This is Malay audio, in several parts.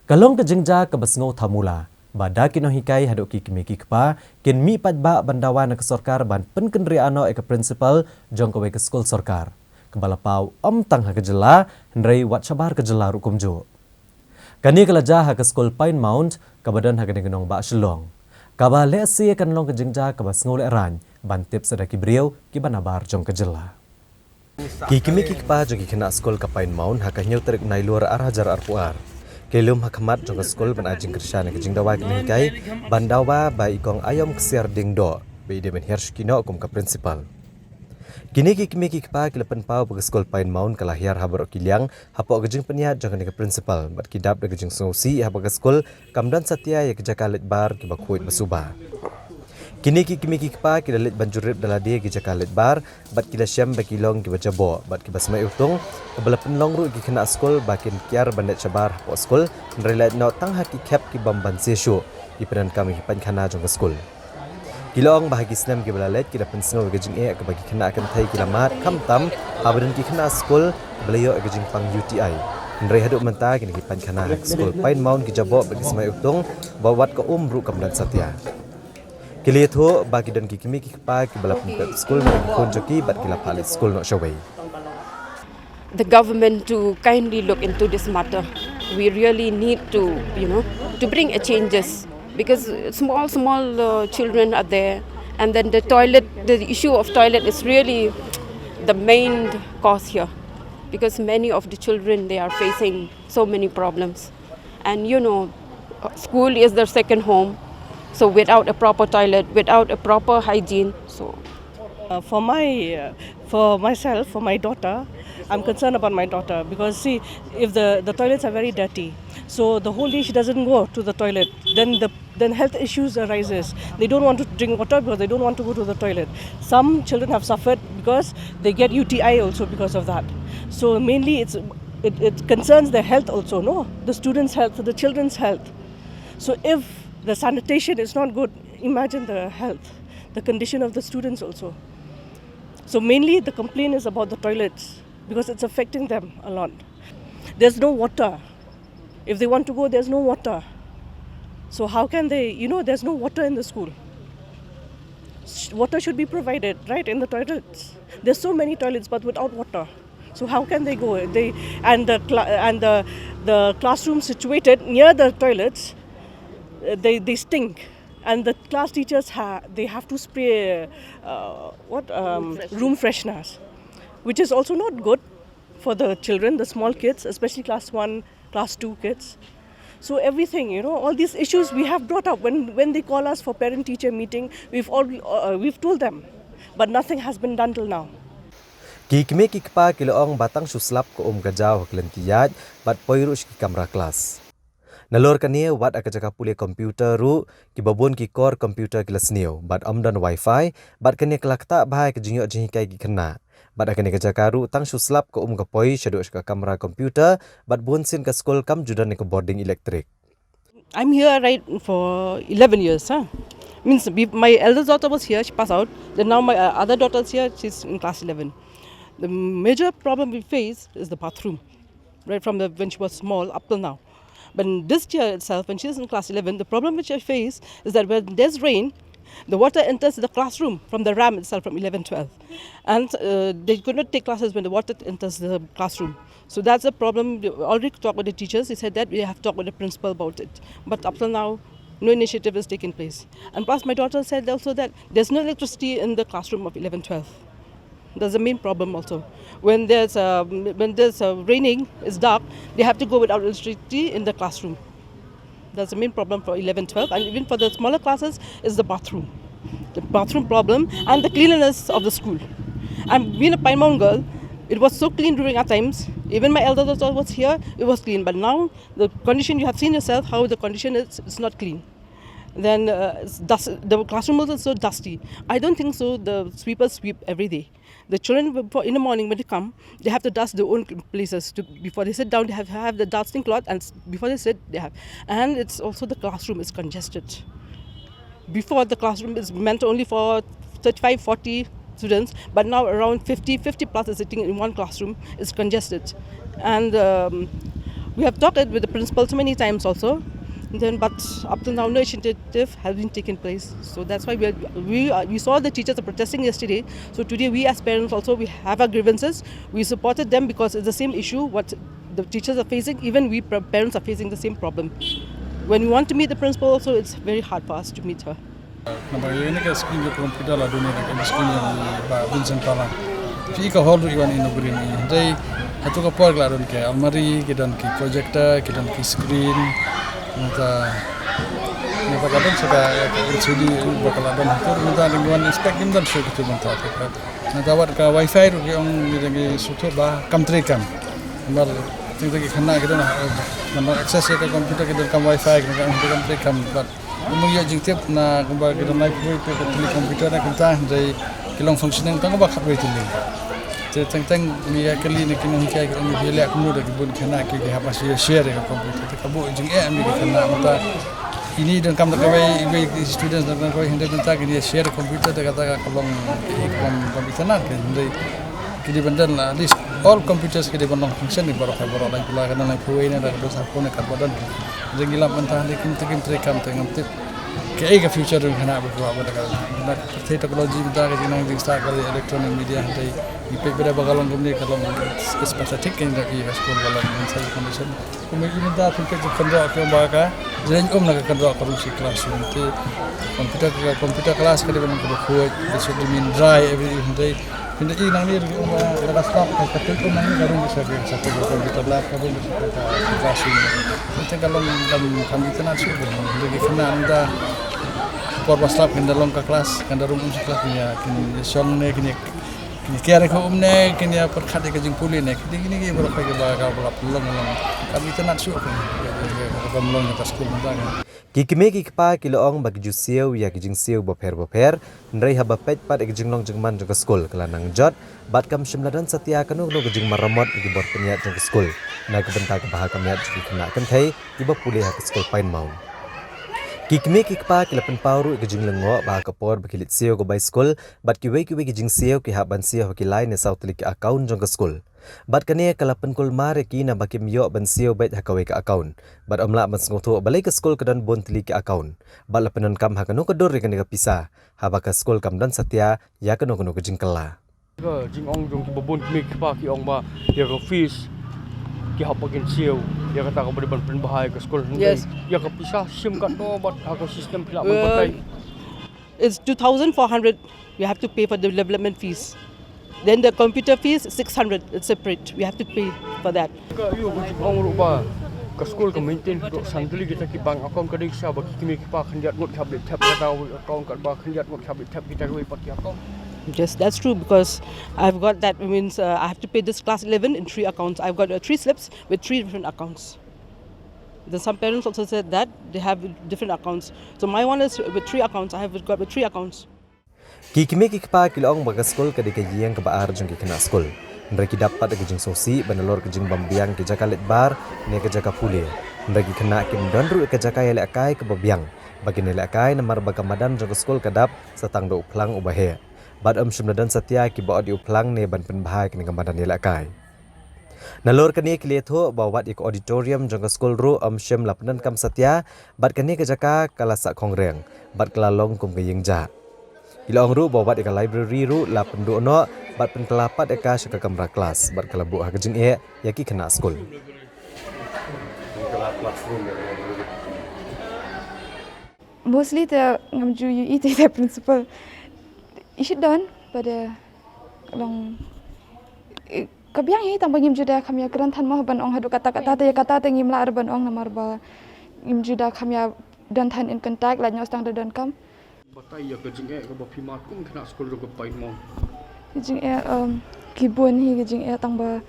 Kalong ke jengja ke besngo thamula. Bada kino hikai hadok ki kimiki kpa kin mi padba bandawan ke sorkar ban penkendri ano ke principal jong ke skul sorkar. Kebalapau tang ha kejela hendrai wat sabar kejela rukum jo. Kani kelaja ha ke skul Pine Mount kabadan ha genong ba Shlong. Kaba le si kan long ke jengja ke besngo le ran ban tip sedaki beriau ki banabar jong kejela. Ki kimiki kpa jong ki Khynnah skul ke Pine Mount ha ka nyau terik nai luar arah jar arpuar. Kelum hakamat jong skul ban ajing kerjaan ke jing dawa kinikai bandawa bai kong ayom ksiar ding do be de men hersh kino kum ka principal. Kini ki kimiki kpa kilepen pau ke skul Pine Mount kalahiar habar ki Lieng hapoh ke jing peniat jong ke principal bat kidap de jing sosi hapoh ke skul kamdan satya ya ke jakalet bar ki bakuit basuba. Kini ki kimiki kpa kilalit banjurip daladi ki jakalet bar bat kila syam bakilong ki bajabo bat ki basmai utung kebala penlong ru ki Khynnah skul bakin kiar bandet cabar hapoh skul nrelat no tang haki kep ki bamban seshu ki penan kami ki Khynnah jong skul. Kilong bahagi senam ki balalet kila pensengau ke jing ke bagi Khynnah akan thai kilamat kamtam habadan ki Khynnah skul beliau ke jing pang UTI. Nrai haduk menta kini ki Khynnah skul Pine Mount ki jabo bagi semai utung bawat ke ru kamdan satya. Kili itu bagi dan kikimi kikpa kibala pempet skul pun joki bat kila palit skul not Shlei. The government to kindly look into this matter. We really need to, to bring a changes because small children are there, and then the issue of toilet is really the main cause here, because many of the children they are facing so many problems, and school is their second home. So without a proper toilet, without a proper hygiene, for myself, for my daughter, I'm concerned about my daughter because see, if the toilets are very dirty, so the whole day she doesn't go to the toilet, then health issues arises. They don't want to drink water because they don't want to go to the toilet. Some children have suffered because they get UTI also because of that. So mainly it concerns their health also, no, the students' health, the children's health. So if the sanitation is not good, imagine the health, the condition of the students also. So mainly the complaint is about the toilets because it's affecting them a lot. There's no water. If they want to go, there's no water. So how can they, there's no water in the school. Water should be provided, right, in the toilets. There's so many toilets but without water. So how can they go? The classroom situated near the toilets, they stink, and the class teachers they have to spray room fresheners, which is also not good for the children, the small kids, especially class 1, class 2 kids. So everything, all these issues we have brought up when they call us for parent-teacher meeting, we've told them, but nothing has been done till now. Ki kimi kikpa kiloong batang suslap ko gajaw haklentiyat bat poirush ki kamera kelas. Nalor kania wat akajaka pulih komputer ru ki babun ki core komputer kelas neo bat amdan wifi bat kania kelakta bahai ke jingyok jingkai ki Khynnah. Bat akani kajaka ru tang suslap ko kapoi shadow ka kamera komputer bat bun sin ka skul kam judan ke boarding elektrik. I'm here right for 11 years, Means my eldest daughter was here, she passed out. Then now my other daughter's here, she's in class 11. The major problem we face is the bathroom, right from when she was small up till now. But this year itself, when she's in class 11, the problem which I face is that when there's rain, the water enters the classroom from the RAM itself from 11-12. And they could not take classes when the water enters the classroom. So that's a problem. We already talked with the teachers. They said that we have to talk with the principal about it. But up till now, no initiative is taking place. And plus my daughter said also that there's no electricity in the classroom of 11-12. That's the main problem also. When there's raining, it's dark, they have to go without electricity in the classroom. That's the main problem for 11-12, and even for the smaller classes is the bathroom. The bathroom problem and the cleanliness of the school. And being a Pine Mount girl, it was so clean during our times. Even my elder daughter was here, it was clean. But now the condition, you have seen yourself how the condition is, it's not clean. Then the classroom is also dusty. I don't think so. The sweepers sweep every day. The children, in the morning when they come, they have to dust their own places. Before they sit down, they have the dusting cloth, and before they sit, they have. And it's also the classroom is congested. Before, the classroom is meant only for 35, 40 students, but now around 50 plus is sitting in one classroom. It's congested. And We have talked with the principal so many times also. Then, but up till now, no initiative has been taken place. So that's why we saw the teachers are protesting yesterday. So today, we as parents also we have our grievances. We supported them because it's the same issue what the teachers are facing. Even we parents are facing the same problem. When we want to meet the principal, also it's very hard for us to meet her. Nampak ini kan skrin yang komputer lah dunia kan skrin yang Vincent Palang. Fi ka hall iwan inaugurin ni. Jadi satu kapal lah don ke almari, ke don ke projector, ke don ke screen. Nata kadang suka LCD bakal don itu nata dengan inspect ni dan suka tu nata. Nata wat ka wifi ru yang ni suatu bah kam. Mal tinggal Khynnah kita nak nampak akses ke komputer kita kam wifi kita kam but umumnya jingtip na kumba kita live ke komputer na kita jadi kilong functioning tang ba khat waiting jadi teng ni kali ni kini kai ke umi hele aku muda ke bun Khynnah ke apa share ke komputer te kabu jing ambi ke Khynnah mata ini dan kam tak kawai students dan kawai hendak minta ke dia share komputer te kata kalong komputer na ke jadi kini bandan lah list all computers kini bandang function ni baru lagi pula kadang lagi kuai ni dah dosa pun nak badan jadi gila mentah ni kim terekam tengam tip ke future dengan Khynnah berbuat pada kalau teknologi kita ke jenang di start kali electronic media jadi ipek beda bagalong kini kalau spesific yang dari Skul balang mental condition kemudian kita fikir kendra ke baga jadi nak kendra korupsi kelas nanti komputer kelas ke depan kuat besok dimin dry everything day hindi nang ni ada stop kapag ko nang garong sa computer lab ka bun sa classroom kita kalau kami tenat sih jadi Khynnah anda por stop kan dalam kelas kan dalam kelas punya kini song ne kini kira ko umne kini perkhat ke jing pulin ne kini berapa ke baga bala pelong kami tenat sih kan pelong ke Skul mendang Kikime kikpa kiloong bagi jusiu ya kijing siu boper nrei haba pet pat kijing long jengman jeng Skul kelanang jot bat kam shimladan setia kanu kijing maramot gi bor peniat jeng Skul na kebenta ke bahak kamiat gi Khynnah kentai tiba pulih ke Skul pain maun Kikime kikpa kilapen pauru kijing lengo bahak kapor bakilit siu go bai Skul bat kiwe kijing siu ki haban siu kilai ne sautli ke account jeng Skul bat kane kalapen kul mare ki na bakim yo ban siu bet hakawe ke account bat amla mas ngoto balai ke Skul kedan bon tli ke account bat lapenan kam hakanu ke dor kan ke pisa haba ke Skul kam dan setia ya kanu ke jingkela ke jing ong jong ki babon ki pa ki ong ba ya ke fees ki hapakin siu ya kata ka ban bahaya ke Skul Yes. ya ke pisah sim kat no bat haka sistem pila pakai It's 2,400 we have to pay for the development fees. Then the computer fees 600 it's separate. We have to pay for that. ka yo ko jing ong ru ba ke Skul ke maintain do sandli kita ki bang account ka dik sa ba ki pa khandiat ngot khablet tap kata account kat ba khandiat ngot khablet tap kita roi pat ki account Yes, that's true because I've got that means I have to pay this class 11 in 3 accounts. I've got 3 slips with 3 different accounts. Then some parents also said that they have different accounts. So my one is with 3 accounts. I have got with 3 accounts. Kikime kikpa kiloong baga Skul ke dika Lieng ke baar jeng Khynnah Skul nreki dapat ke jing sosi banalor ke jing bambiang ke jaka let bar ne ke jaka pule nreki Khynnah kim donru ke jaka yele akai ke babiang bagi nele akai namar baga madan jeng Skul kadap satang do uplang ubahe bad shimnadan setia ki baot di uplang ne ban penbahai ke madan yele akai nalor kani klietho bawat ik auditorium jeng Skul ru shim lapnan kam setia bad kani ke jaka kalasa kongreng bad kelalong kum ke yingja Ilong ru bawat eka library ru la pendu no bat penkelapat eka syaka kamera kelas bat kalabu ha kejing yaki Khynnah Skul. Mostly the ngamju you eat the principal isu don pada long kabiang hi tambah ngim juda kami keran tan mah ban ong hadu kata-kata te kata ngim la ban ong namar ba ngim juda kami dan tan in contact la nyos tang dan kam batai ya ke jing ke ba phima kum Khynnah Skul ro ke pain mo kijing kibun hi kijing tang ba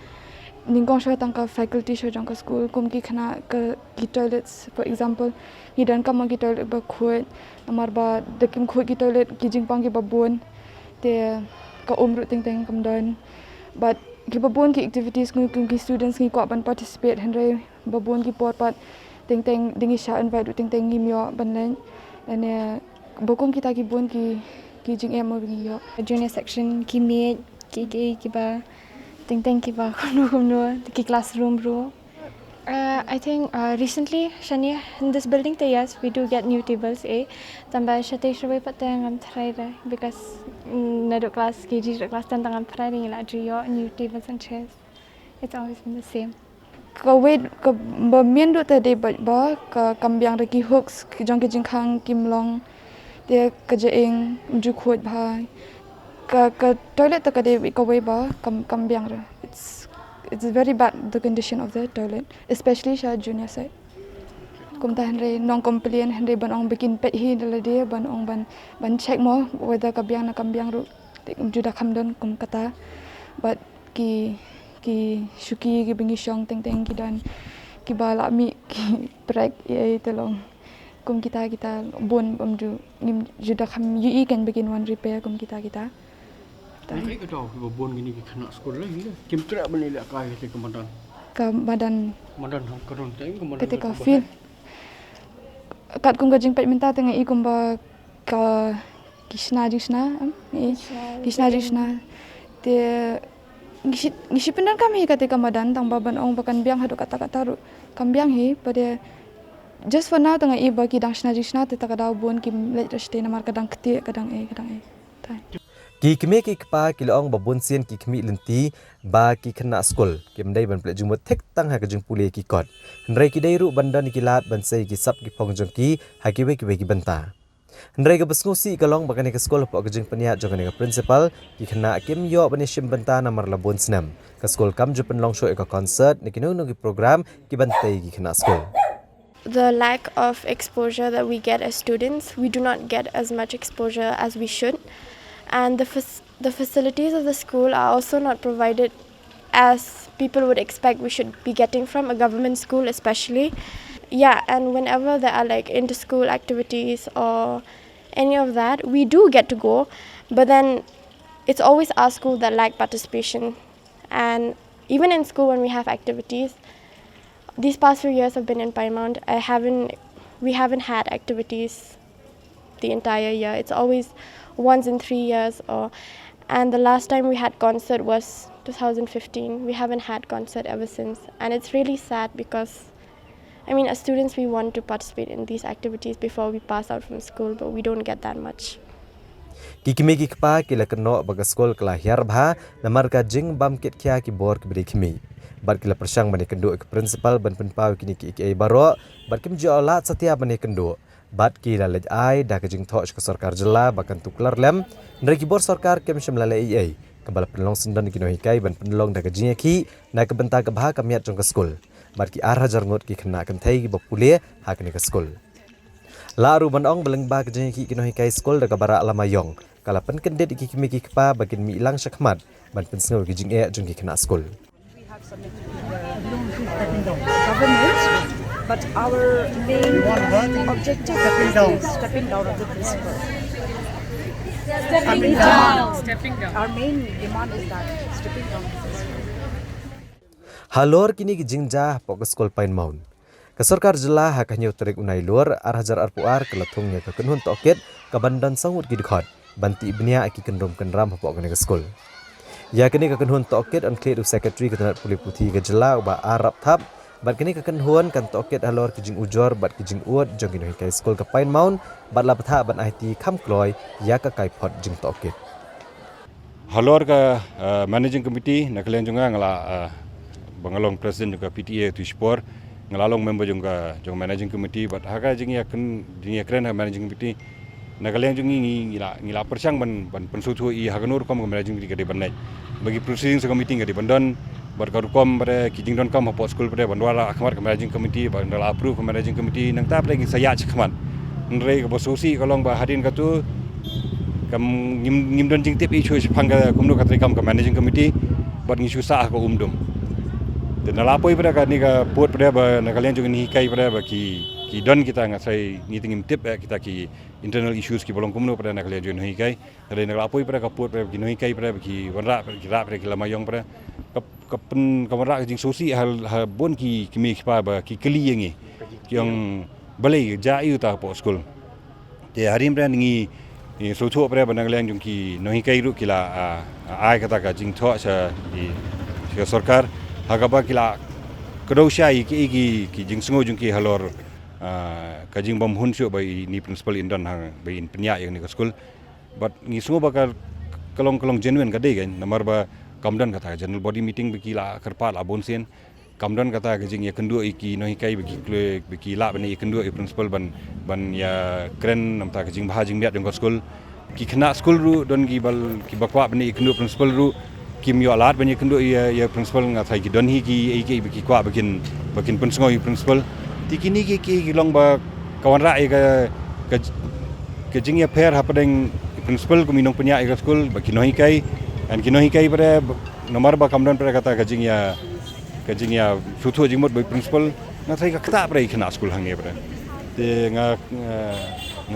ningkong sha tang ka faculty sha jang ka Skul kum ki Khynnah ke ki toilets for example hi dan kam ki toilet ba khuat namar ba dekim khuat ki toilet kijing pang ki babun te ka umru ting ting kam dan but ki babun ki activities kum ki students ki ko ban participate henry babun ki pot pat ting ting dingi sha invite ting ting ngimyo ban len ane bokum kita ki bun ki jing mo bi yo junior section ki meet ki ba ting ki ba kono ki classroom ro I think recently, Shania, in this building, yes, we do get new tables. Tambah syatik syabai pat tengam try because naduk class KG class tentang try nak jual new tables and chairs. It's always been the same. Kawit ke bermian duk tadi ba ke kambiang reki hooks jong ke jingkang kimlong dia kerja ing ju khut ba ke toilet tak ada kawai ba kambiang re. It's very bad the condition of the toilet, especially sha junior side. Kum ta henry non complain henry ban ong bikin pet hi dala dia ban ong ban check mo whether kambiang ru ju da kamdon kum kata but ki syuki ki bingi syong teng ki dan ki bala mi ki prek ye tolong kum kita bun bam ju ngim ju da kam yu kan bikin one repair kum kita Mungkin kita tahu babon gini kena sekolah lagi lah. Kim terak balik lek kai ke komandan. Ke badan Komandan teng komandan. ketika feel kat kum gajing pet minta tengah i kum ba ka Khynnah dia ngisi pendan kami ketika madan tang baban ong bakan biang hadu kata-kata ru kambiang hi pada just for now tengah i ba ki dang Khynnah te tak ada bun kim let reste namar kadang ketik kadang e Ki kemi ki kpa ki laong babun sien ki kemi lenti ba ki Khynnah Skul ki mdai ban plek jumut thek tang ha ka jung pule ki kot hnrai ki dai ru bandan ki lat ban sei ki sap ki phong jong ki ha ki we ki banta hnrai ka basngusi ka long bakane ka skul po ka jung paniat jong ka principal ki Khynnah kim yo bani shim banta namar labun snam ka skul kam ju pen long show ka concert ni ki no ki program ki bantai ki Khynnah Skul. The lack of exposure that we get as students, we do not get as much exposure as we should. And the facilities of the school are also not provided as people would expect we should be getting from a government school especially. Yeah, and whenever there are like inter-school activities or any of that, we do get to go, but then it's always our school that lack participation. And even in school when we have activities, these past few years I've been in Paramount, we haven't had activities the entire year. It's always once in 3 years and the last time we had concert was 2015. We haven't had concert ever since, and it's really sad because I mean as students we want to participate in these activities before we pass out from school, but we don't get that much. Ki kimi ki kpa ki la keno baga skol kala hiar bha namar ka jing bam ket kya ki bor ki beri kimi bar kila persang bani kendo ke principal ban penpau kini ki ai baro bar kim jo lat setia bani kendo bat ki la lej ai da ka jing thoch ke sarkar jela bakan tuklar lem ndre ki bor sarkar kem shimla le ai kembal penlong sendan ki no hikai ban penlong da ka jing ki na ka benta ka bha ka miat jong ke skul bar ki ar hajar ngot ki Khynnah kan thai ki bokule ha kini ke skul laru ban ong beleng ba ka jing ki no hikai skul da ka bara lamayong kala pen kendet ki kimi ki kpa bagin mi ilang syakmat ban pensngo ki jing jong ki Khynnah Skul. Government, but our main objective is stepping down of the principal. Stepping down. Our main demand is that stepping down of the principal. Halor kini ki jingja pok skol pain maun. Ka sarkar jela ha ka nyu tarik unai lor ar hajar ar puar ka lathungnya ka kenhun toket ka bandan sangut ki dikhot banti ibnia aki kendrom kendram pok ka skol. Ya kini ka kenhun toket on clear secretary ka tanat puli puthi ka jela ba arab thap bat kini ka kenhun kan toket halor ki jing ujor bat ki jing uot jong ki kai skol ka pain maun bat la patha ban IT kham kloy ya ka kai phot jing toket. Halor ka managing committee nakalian jonga ngala bangalong president juga PTA tu sport ngalalong member juga jong managing committee but haga jing ya kren managing committee nakalian jongi ngila persang ban pensutu I haganur kom managing committee ka banai bagi proceeding sa committee ka bandon berkarukom pada kijing don kam hapoh school pada bandwala akhmar managing committee bandala approve managing committee nang tap lagi saya cekman nrei ka bososi kalong ba hadin ka tu kam ngim don jing tip isu pangga kumno ka trikam ka managing committee bat ngisu sah ka umdum dan lapoi pada ka ni ka put pada ba nakalian jong ni kai pada ba ki don kita ngasai ni tingim tip kita ki internal issues ki bolong kumno pada nakalian jong ni kai dari lapoi pada ka put pada ki ni kai pada ki wanra ki rap pada ki lamayong pada kapen kamera jing sosi hal bon ki kimi pa ba ki Lieng ki yang balai jai ta hapoh school te harim ran ngi so tho pada banang leng jong ki nohi kai ru kila ai kata ka jing tho sa di sarkar hagaba kila kedosha ki jing sengo jung ki halor ka jing bom hun syo bai ni principal indon hang bai in penya yang ni ka school but ngi sengo bakal kalong genuine ka dei kan namar ba kamdan kata general body meeting biki la kerpa la bonsen kamdan kata ka jing ya kendu iki no hikai biki la bani kendu principal ban ya kren nam ta ka jing bahajing miat jong ka school ki Khynnah school ru don ki bakwa bani kendu principal ru kim yo alat bani kendu ya principal ngatai ki don hi ki biki kwa bakin pensngoi principal tikini ki long ba kawan rai ka jing ya pair hapadeng principal ko minong penya ka school baki no hikai and kino hikai pada nomor ba kamdan pada kata ka jing ya sutu jing mot by principal ngatai ka kata pada Khynnah school hang ni pada te nga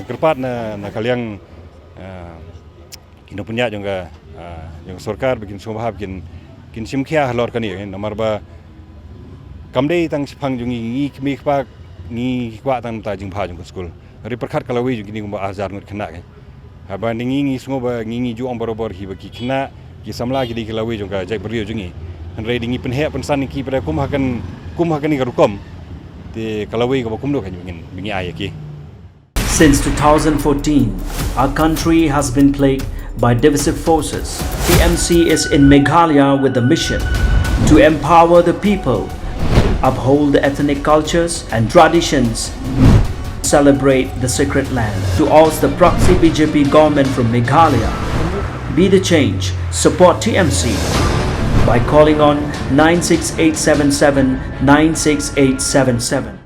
kerpat na kaliang kino punya juga yang sarkar bikin sombah bikin simkhia halor kani nomor ba kamdei tang sipang jungi ngi kwa tang ta jing bha jung school ri perkhat kalawi jungi ngba azar ngut Khynnah ke haba ngi semua ba ngi ju om barobor hi bagi Khynnah ki samla ki di kalawi jung ka jai berio jungi hanrei dingi penhe pensan ki pada kum hakan ni karukom te kalawi ka kum do kan bingi ayaki. Since 2014, our country has been plagued by divisive forces. TMC is in Meghalaya with the mission to empower the people, uphold the ethnic cultures and traditions, celebrate the sacred land. To oust the proxy BJP government from Meghalaya, be the change, support TMC by calling on 96877 96877.